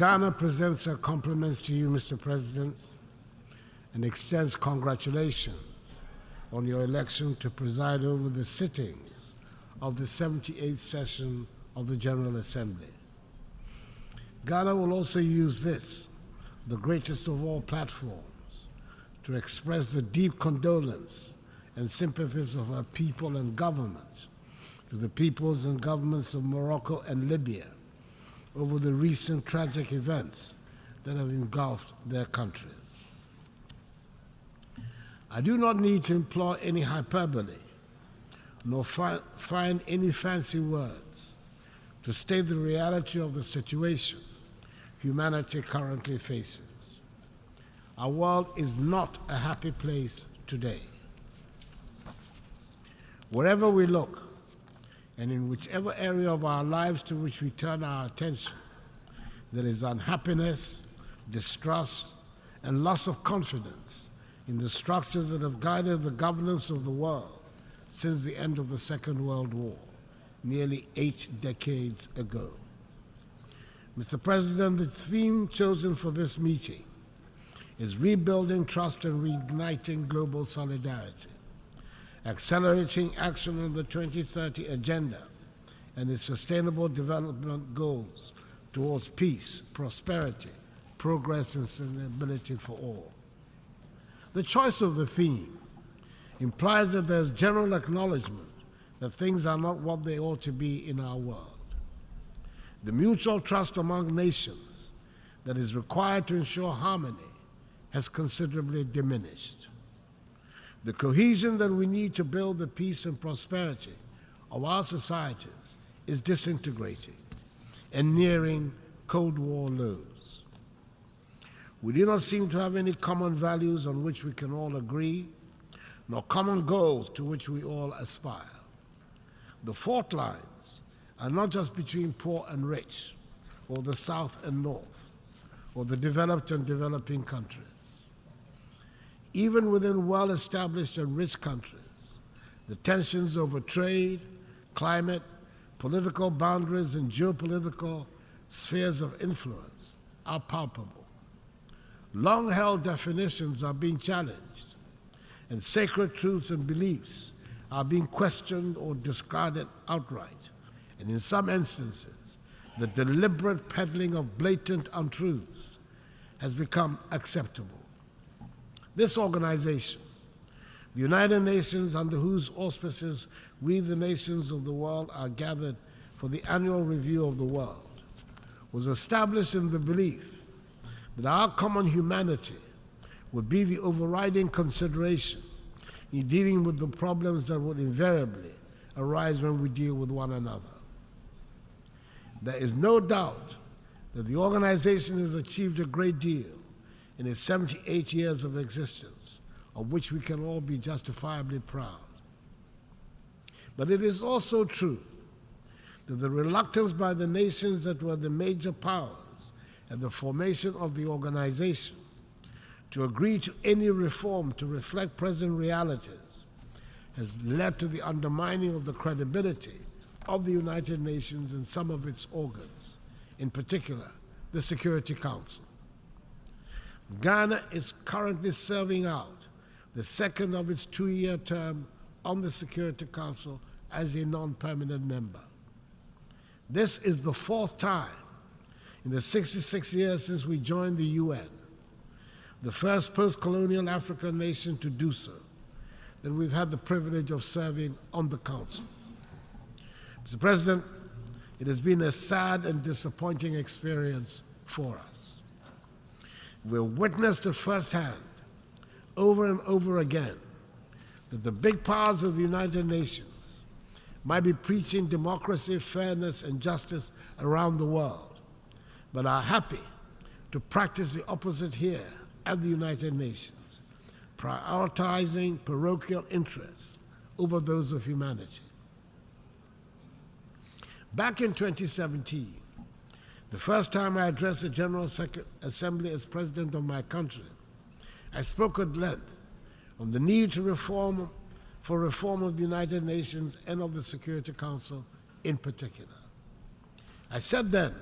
Ghana presents her compliments to you, Mr. President, and extends congratulations on your election to preside over the sittings of the 78th session of the General Assembly. Ghana will also use this, the greatest of all platforms, to express the deep condolence and sympathies of her people and government to the peoples and governments of Morocco and Libya over the recent tragic events that have engulfed their countries. I do not need to employ any hyperbole, nor find any fancy words to state the reality of the situation humanity currently faces. Our world is not a happy place today. Wherever we look, and in whichever area of our lives to which we turn our attention, there is unhappiness, distrust, and loss of confidence in the structures that have guided the governance of the world since the end of the Second World War, nearly 8 decades ago. Mr. President, the theme chosen for this meeting is rebuilding trust and reigniting global solidarity, accelerating action on the 2030 Agenda and its sustainable development goals towards peace, prosperity, progress, and sustainability for all. The choice of the theme implies that there's general acknowledgement that things are not what they ought to be in our world. The mutual trust among nations that is required to ensure harmony has considerably diminished. The cohesion that we need to build the peace and prosperity of our societies is disintegrating and nearing Cold War lows. We do not seem to have any common values on which we can all agree, nor common goals to which we all aspire. The fault lines are not just between poor and rich, or the South and North, or the developed and developing countries. Even within well-established and rich countries, the tensions over trade, climate, political boundaries, and geopolitical spheres of influence are palpable. Long-held definitions are being challenged, and sacred truths and beliefs are being questioned or discarded outright. And in some instances, the deliberate peddling of blatant untruths has become acceptable. This organization, the United Nations, under whose auspices we, the nations of the world, are gathered for the annual review of the world, was established in the belief that our common humanity would be the overriding consideration in dealing with the problems that would invariably arise when we deal with one another. There is no doubt that the organization has achieved a great deal in its 78 years of existence, of which we can all be justifiably proud. But it is also true that the reluctance by the nations that were the major powers at the formation of the organization to agree to any reform to reflect present realities has led to the undermining of the credibility of the United Nations and some of its organs, in particular, the Security Council. Ghana is currently serving out the second of its 2-year term on the Security Council as a non-permanent member. This is the 4th time in the 66 years since we joined the UN, the first post-colonial African nation to do so, that we've had the privilege of serving on the Council. Mr. President, it has been a sad and disappointing experience for us. We've witnessed it firsthand, over and over again, that the big powers of the United Nations might be preaching democracy, fairness, and justice around the world, but are happy to practice the opposite here at the United Nations, prioritizing parochial interests over those of humanity. Back in 2017, the first time I addressed the General Assembly as President of my country, I spoke at length on the need to reform of the United Nations and of the Security Council in particular. I said then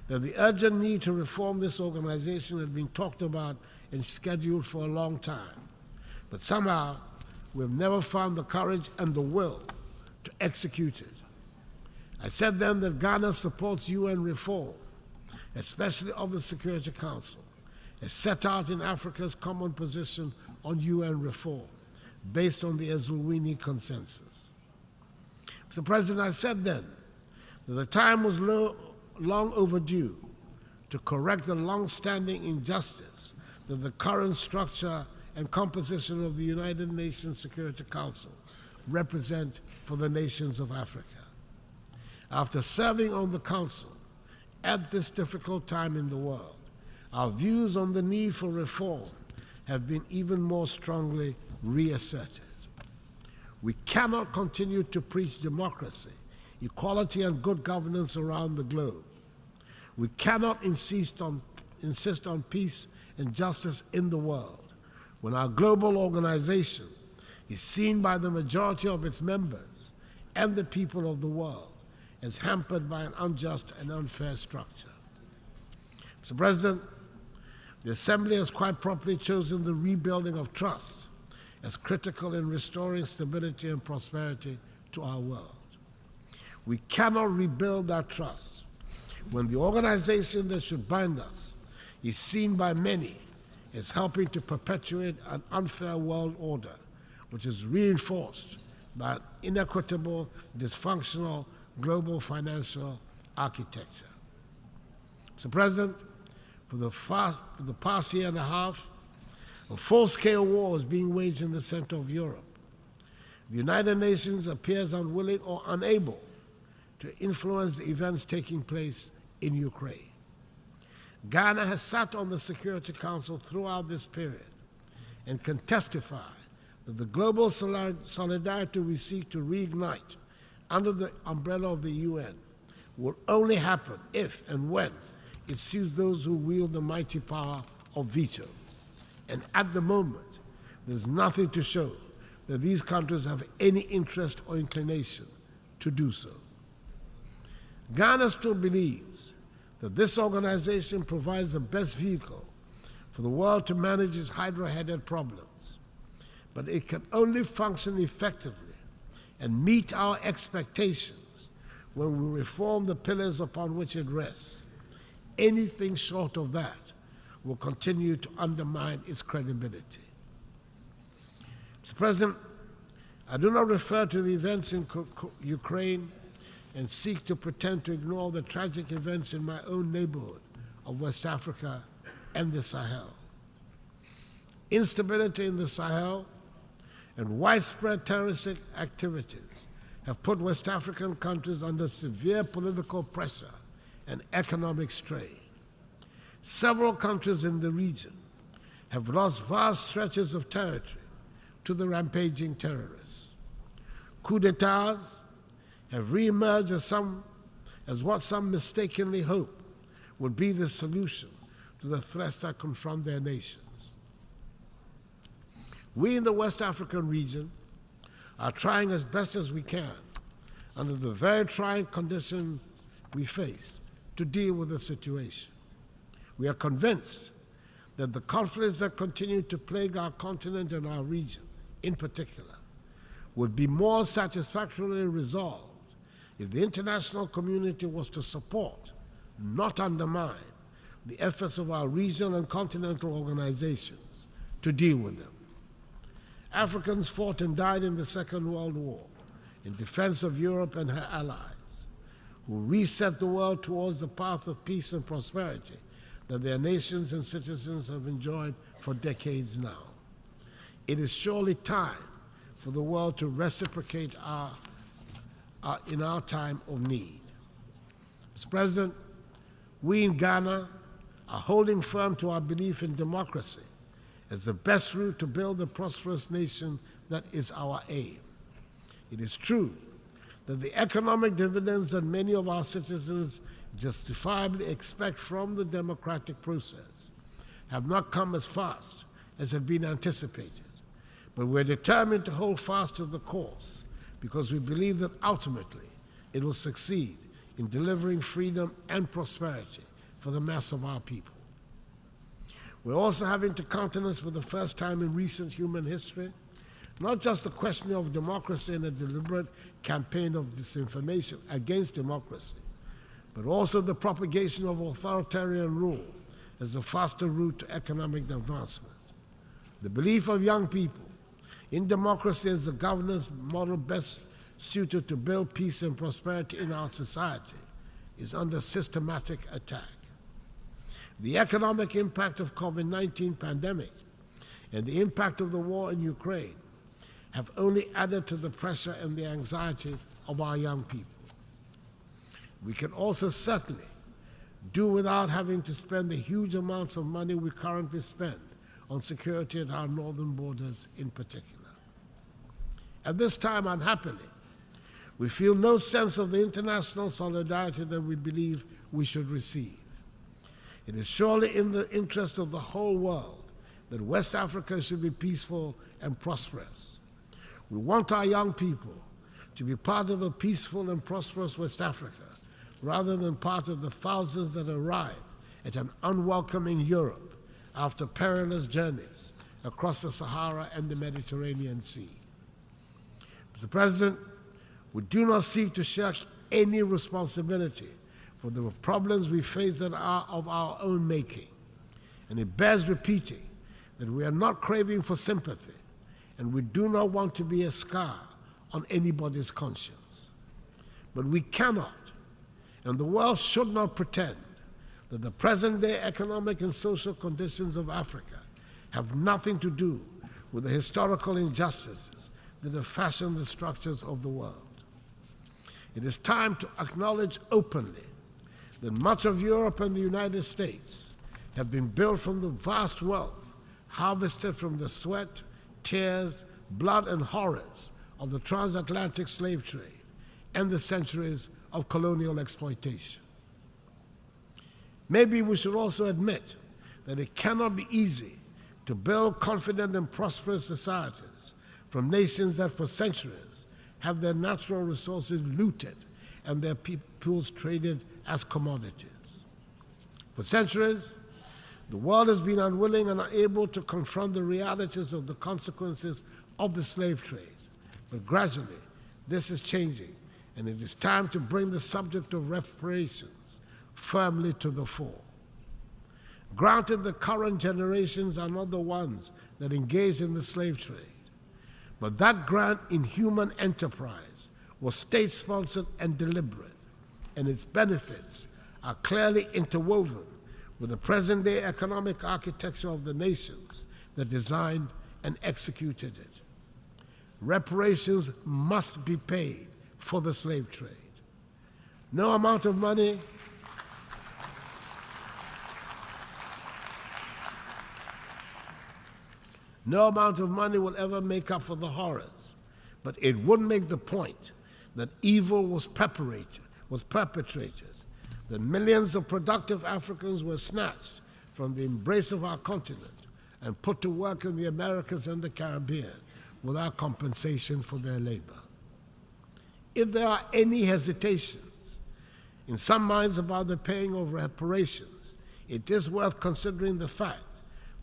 that the urgent need to reform this organization had been talked about and scheduled for a long time. But somehow, we've never found the courage and the will to execute it. I said then that Ghana supports UN reform, especially of the Security Council, as set out in Africa's common position on UN reform, based on the Eswatini Consensus. Mr. President, I said then that the time was long overdue to correct the long-standing injustice that the current structure and composition of the United Nations Security Council represent for the nations of Africa. After serving on the Council at this difficult time in the world, our views on the need for reform have been even more strongly reasserted. We cannot continue to preach democracy, equality, and good governance around the globe. We cannot insist on peace and justice in the world when our global organization is seen by the majority of its members and the people of the world as hampered by an unjust and unfair structure. Mr. President, the Assembly has quite properly chosen the rebuilding of trust as critical in restoring stability and prosperity to our world. We cannot rebuild that trust when the organization that should bind us is seen by many as helping to perpetuate an unfair world order, which is reinforced by an inequitable, dysfunctional global financial architecture. Mr. President, for the past year and a half, a full-scale war is being waged in the center of Europe. The United Nations appears unwilling or unable to influence the events taking place in Ukraine. Ghana has sat on the Security Council throughout this period and can testify that the global solidarity we seek to reignite under the umbrella of the UN will only happen if and when it suits those who wield the mighty power of veto. And at the moment, there's nothing to show that these countries have any interest or inclination to do so. Ghana still believes that this organization provides the best vehicle for the world to manage its hydra-headed problems, but it can only function effectively and meet our expectations when we reform the pillars upon which it rests. Anything short of that will continue to undermine its credibility. Mr. President, I do not refer to the events in Ukraine and seek to pretend to ignore the tragic events in my own neighborhood of West Africa and the Sahel. Instability in the Sahel and widespread terroristic activities have put West African countries under severe political pressure and economic strain. Several countries in the region have lost vast stretches of territory to the rampaging terrorists. Coups d'etats have re-emerged as what some mistakenly hope would be the solution to the threats that confront their nations. We in the West African region are trying as best as we can, under the very trying conditions we face, to deal with the situation. We are convinced that the conflicts that continue to plague our continent and our region, in particular, would be more satisfactorily resolved if the international community was to support, not undermine, the efforts of our regional and continental organizations to deal with them. Africans fought and died in the Second World War in defense of Europe and her allies, who reset the world towards the path of peace and prosperity that their nations and citizens have enjoyed for decades now. It is surely time for the world to reciprocate in our time of need. Mr. President, we in Ghana are holding firm to our belief in democracy as the best route to build the prosperous nation that is our aim. It is true that the economic dividends that many of our citizens justifiably expect from the democratic process have not come as fast as had been anticipated. But we're determined to hold fast to the course because we believe that ultimately it will succeed in delivering freedom and prosperity for the mass of our people. We're also having to countenance for the first time in recent human history not just the question of democracy and a deliberate campaign of disinformation against democracy, but also the propagation of authoritarian rule as the faster route to economic advancement. The belief of young people in democracy as the governance model best suited to build peace and prosperity in our society is under systematic attack. The economic impact of COVID-19 pandemic and the impact of the war in Ukraine have only added to the pressure and the anxiety of our young people. We can also certainly do without having to spend the huge amounts of money we currently spend on security at our northern borders in particular. At this time, unhappily, we feel no sense of the international solidarity that we believe we should receive. It is surely in the interest of the whole world that West Africa should be peaceful and prosperous. We want our young people to be part of a peaceful and prosperous West Africa, rather than part of the thousands that arrive at an unwelcoming Europe after perilous journeys across the Sahara and the Mediterranean Sea. Mr. President, we do not seek to shirk any responsibility for the problems we face that are of our own making. And it bears repeating that we are not craving for sympathy, and we do not want to be a scar on anybody's conscience. But we cannot, and the world should not pretend that the present-day economic and social conditions of Africa have nothing to do with the historical injustices that have fashioned the structures of the world. It is time to acknowledge openly that much of Europe and the United States have been built from the vast wealth harvested from the sweat, tears, blood, and horrors of the transatlantic slave trade and the centuries of colonial exploitation. Maybe we should also admit that it cannot be easy to build confident and prosperous societies from nations that for centuries have their natural resources looted and their peoples traded as commodities. For centuries, the world has been unwilling and unable to confront the realities of the consequences of the slave trade. But gradually, this is changing, and it is time to bring the subject of reparations firmly to the fore. Granted, the current generations are not the ones that engaged in the slave trade, but that grand inhuman enterprise was state-sponsored and deliberate, and its benefits are clearly interwoven with the present-day economic architecture of the nations that designed and executed it. Reparations must be paid for the slave trade. No amount of money will ever make up for the horrors, but it would make the point that evil was perpetrated, that millions of productive Africans were snatched from the embrace of our continent and put to work in the Americas and the Caribbean without compensation for their labor. If there are any hesitations in some minds about the paying of reparations, it is worth considering the fact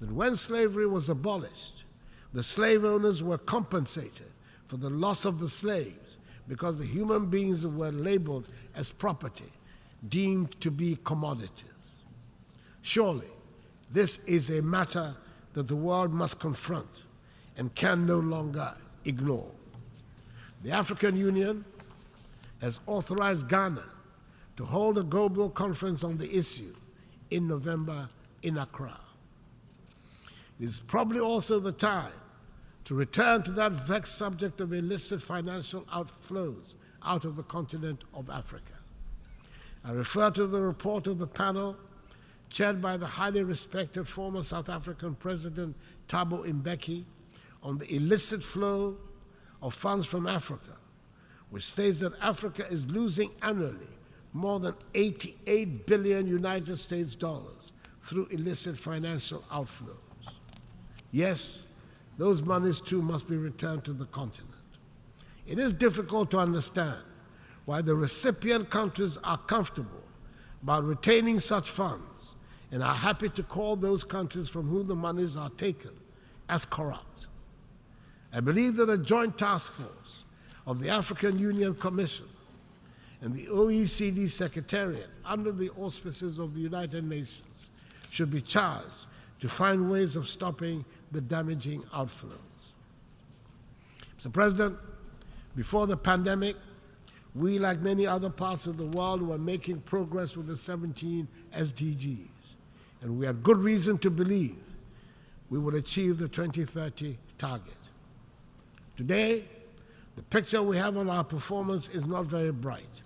that when slavery was abolished, the slave owners were compensated for the loss of the slaves because the human beings were labeled as property, deemed to be commodities. Surely, this is a matter that the world must confront and can no longer ignore. The African Union has authorized Ghana to hold a global conference on the issue in November in Accra. It is probably also the time to return to that vexed subject of illicit financial outflows out of the continent of Africa. I refer to the report of the panel chaired by the highly respected former South African President Thabo Mbeki on the illicit flow of funds from Africa, which states that Africa is losing annually more than 88 billion United States dollars through illicit financial outflows. Yes, those monies too must be returned to the continent. It is difficult to understand why the recipient countries are comfortable about retaining such funds and are happy to call those countries from whom the monies are taken as corrupt. I believe that a joint task force of the African Union Commission and the OECD Secretariat, under the auspices of the United Nations, should be charged to find ways of stopping the damaging outflows. Mr. President, before the pandemic, we, like many other parts of the world, were making progress with the 17 SDGs, and we had good reason to believe we would achieve the 2030 target. Today, the picture we have on our performance is not very bright.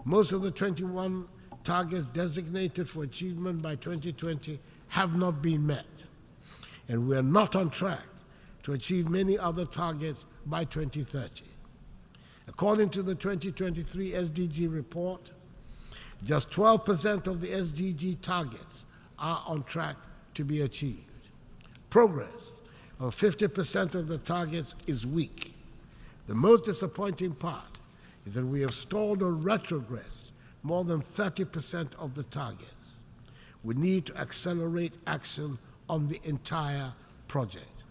Most of the 21 targets designated for achievement by 2020 have not been met, and we are not on track to achieve many other targets by 2030. According to the 2023 SDG report, just 12% of the SDG targets are on track to be achieved. Progress on 50% of the targets is weak. The most disappointing part is that we have stalled or retrogressed more than 30% of the targets. We need to accelerate action on the entire project.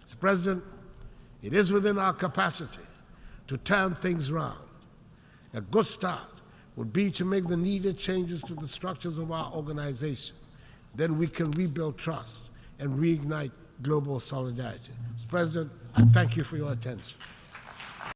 Mr. President, it is within our capacity to turn things around. A good start would be to make the needed changes to the structures of our organization. Then we can rebuild trust and reignite global solidarity. Mr. President, I thank you for your attention.